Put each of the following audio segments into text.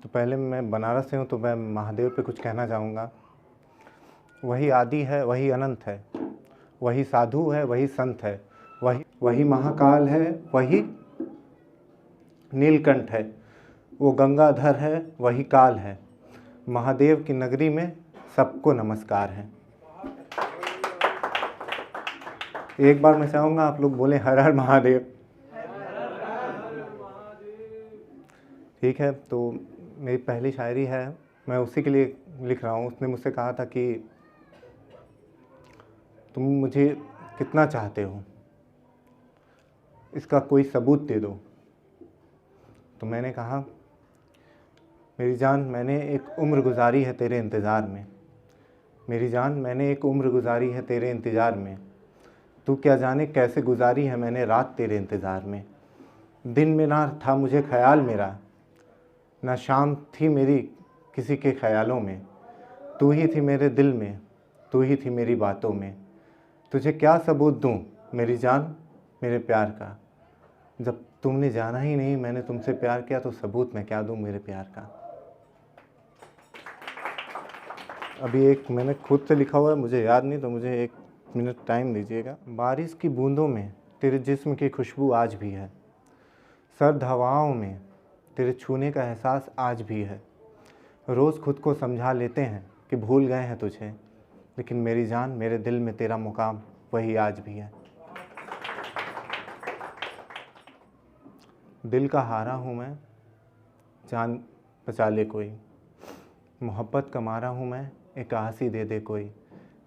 तो पहले मैं बनारस से हूँ तो मैं महादेव पे कुछ कहना चाहूँगा। वही आदि है, वही अनंत है, वही साधु है, वही संत है, वही महाकाल है, वही नीलकंठ है, वो गंगाधर है, वही काल है। महादेव की नगरी में सबको नमस्कार है। एक बार मैं चाहूँगा आप लोग बोले हर हर महादेव। ठीक है, तो मेरी पहली शायरी है, मैं उसी के लिए लिख रहा हूँ। उसने मुझसे कहा था कि तुम मुझे कितना चाहते हो, इसका कोई सबूत दे दो। तो मैंने कहा, मेरी जान, मैंने एक उम्र गुजारी है तेरे इंतज़ार में। मेरी जान, मैंने एक उम्र गुजारी है तेरे इंतज़ार में। तू क्या जाने कैसे गुजारी है मैंने रात तेरे इंतज़ार में। दिन में ना था मुझे ख्याल मेरा, ना शाम थी मेरी किसी के ख्यालों में। तू ही थी मेरे दिल में, तू ही थी मेरी बातों में। तुझे क्या सबूत दूँ मेरी जान मेरे प्यार का। जब तुमने जाना ही नहीं मैंने तुमसे प्यार किया, तो सबूत मैं क्या दूँ मेरे प्यार का। अभी एक मैंने खुद से लिखा हुआ है, मुझे याद नहीं, तो मुझे 1 मिनट टाइम दीजिएगा। बारिश की बूंदों में तेरे जिस्म की खुशबू आज भी है। सर्द हवाओं में तेरे छूने का एहसास आज भी है। रोज़ खुद को समझा लेते हैं कि भूल गए हैं तुझे, लेकिन मेरी जान, मेरे दिल में तेरा मुकाम वही आज भी है। दिल का हारा हूँ मैं, जान बचा ले कोई। मोहब्बत का मारा हूँ मैं, एक आस ही दे दे कोई।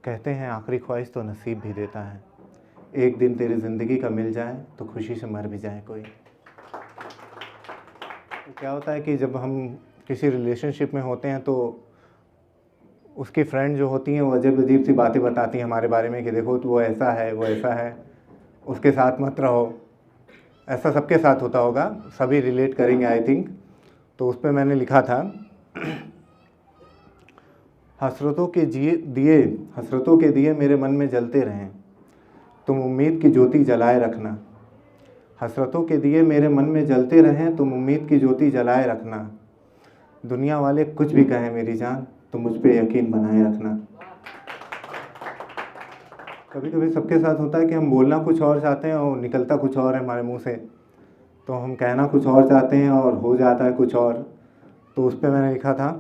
कहते हैं आखिरी ख्वाहिश तो नसीब भी देता है। एक दिन तेरी ज़िंदगी का मिल जाए तो खुशी से मर भी जाए कोई। तो क्या होता है कि जब हम किसी रिलेशनशिप में होते हैं तो उसकी फ्रेंड जो होती हैं वो अजीब अजीब सी बातें बताती हैं हमारे बारे में कि देखो तो वो ऐसा है, वो ऐसा है, उसके साथ मत रहो। ऐसा सबके साथ होता होगा, सभी रिलेट करेंगे आई थिंक। तो उस पर मैंने लिखा था, हसरतों के दिए मेरे मन में जलते रहें, तुम उम्मीद की ज्योति जलाए रखना। हसरतों के दिए मेरे मन में जलते रहें, तुम उम्मीद की ज्योति जलाए रखना। दुनिया वाले कुछ भी कहें मेरी जान, तुम मुझ पे यकीन बनाए रखना। कभी कभी सबके साथ होता है कि हम बोलना कुछ और चाहते हैं और निकलता कुछ और है हमारे मुंह से। तो हम कहना कुछ और चाहते हैं और हो जाता है कुछ और। तो उस पर मैंने लिखा था,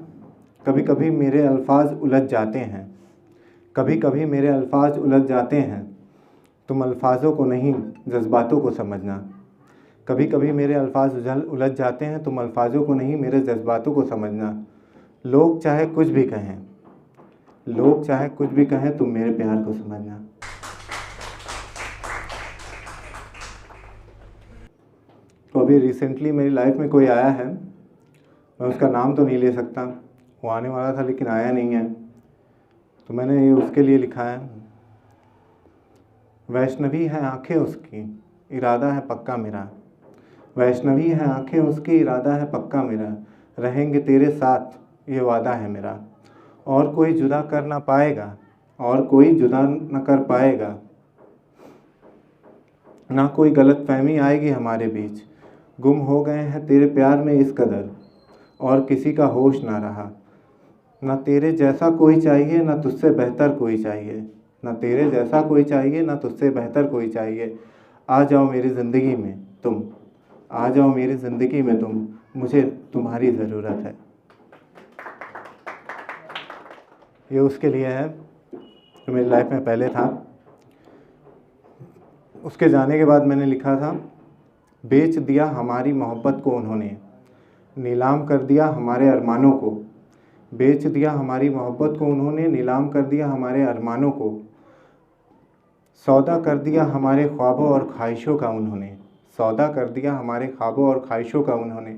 कभी कभी मेरे अल्फाज उलझ जाते हैं, कभी कभी मेरे अल्फाज उलझ जाते हैं, तुम अल्फाजों को नहीं जज्बातों को समझना। कभी कभी मेरे अल्फाज उलझ जाते हैं, तुम अल्फाजों को नहीं मेरे जज्बातों को समझना। लोग चाहे कुछ भी कहें, लोग चाहे कुछ भी कहें, तुम मेरे प्यार को समझना। तो अभी रिसेंटली मेरी लाइफ में कोई आया है, मैं उसका नाम तो नहीं ले सकता, वो आने वाला था लेकिन आया नहीं है, तो मैंने ये उसके लिए लिखा है। वैष्णवी है आंखें उसकी, इरादा है पक्का मेरा। वैष्णवी है आंखें उसकी, इरादा है पक्का मेरा। रहेंगे तेरे साथ ये वादा है मेरा। और कोई जुदा कर ना पाएगा, और कोई जुदा न कर पाएगा। ना कोई गलतफहमी आएगी हमारे बीच। गुम हो गए हैं तेरे प्यार में इस कदर, और किसी का होश ना रहा। ना तेरे जैसा कोई चाहिए, ना तुझसे बेहतर कोई चाहिए। ना तेरे जैसा कोई चाहिए, ना तुझसे बेहतर कोई चाहिए। आ जाओ मेरी ज़िंदगी में तुम, आ जाओ मेरी ज़िंदगी में तुम, मुझे तुम्हारी ज़रूरत है। ये उसके लिए है जो मेरी लाइफ में पहले था। उसके जाने के बाद मैंने लिखा था, बेच दिया हमारी मोहब्बत को उन्होंने, नीलाम कर दिया हमारे अरमानों को। बेच दिया हमारी मोहब्बत को उन्होंने, नीलाम कर दिया हमारे अरमानों को। सौदा कर दिया हमारे ख्वाबों और ख्वाहिशों का उन्होंने, सौदा कर दिया हमारे ख्वाबों और ख्वाहिशों का उन्होंने।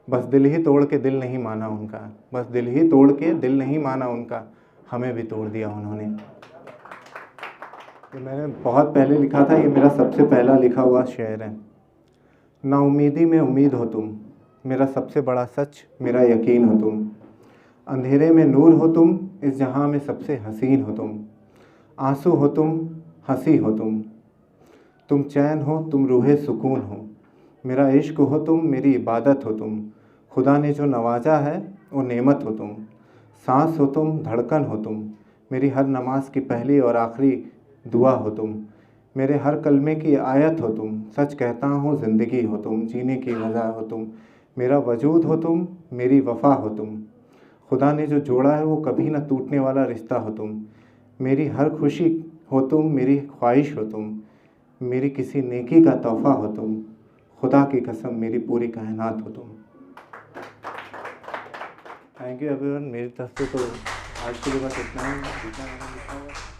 बस दिल ही तोड़ के दिल नहीं माना उनका, बस दिल ही तोड़ के दिल नहीं माना उनका, हमें भी तोड़ दिया उन्होंने। ये मैंने बहुत पहले लिखा था, ये मेरा सबसे पहला लिखा हुआ शेर है। नाउमीदी में उम्मीद हो तुम, मेरा सबसे बड़ा सच मेरा यकीन हो तुम। अंधेरे में नूर हो तुम, इस जहां में सबसे हसीन हो तुम। आंसू हो तुम, हंसी हो तुम चैन हो, तुम रूहे सुकून हो। मेरा इश्क हो तुम, मेरी इबादत हो तुम। खुदा ने जो नवाजा है वो नेमत हो तुम। सांस हो तुम, धड़कन हो तुम, मेरी हर नमाज की पहली और आखिरी दुआ हो तुम। मेरे हर कलमे की आयत हो तुम, सच कहता हूँ ज़िंदगी हो तुम, जीने की वजह हो तुम। मेरा वजूद हो तुम, मेरी वफ़ा हो तुम। खुदा ने जो जोड़ा है वो कभी ना टूटने वाला रिश्ता हो तुम। मेरी हर खुशी हो तुम, मेरी ख्वाहिश हो तुम, मेरी किसी नेकी का तोहफ़ा हो तुम। खुदा की कसम मेरी पूरी कायनात हो तुम। Thank you everyone. मेरी तरफ से तो आज के लिए बस इतना ही।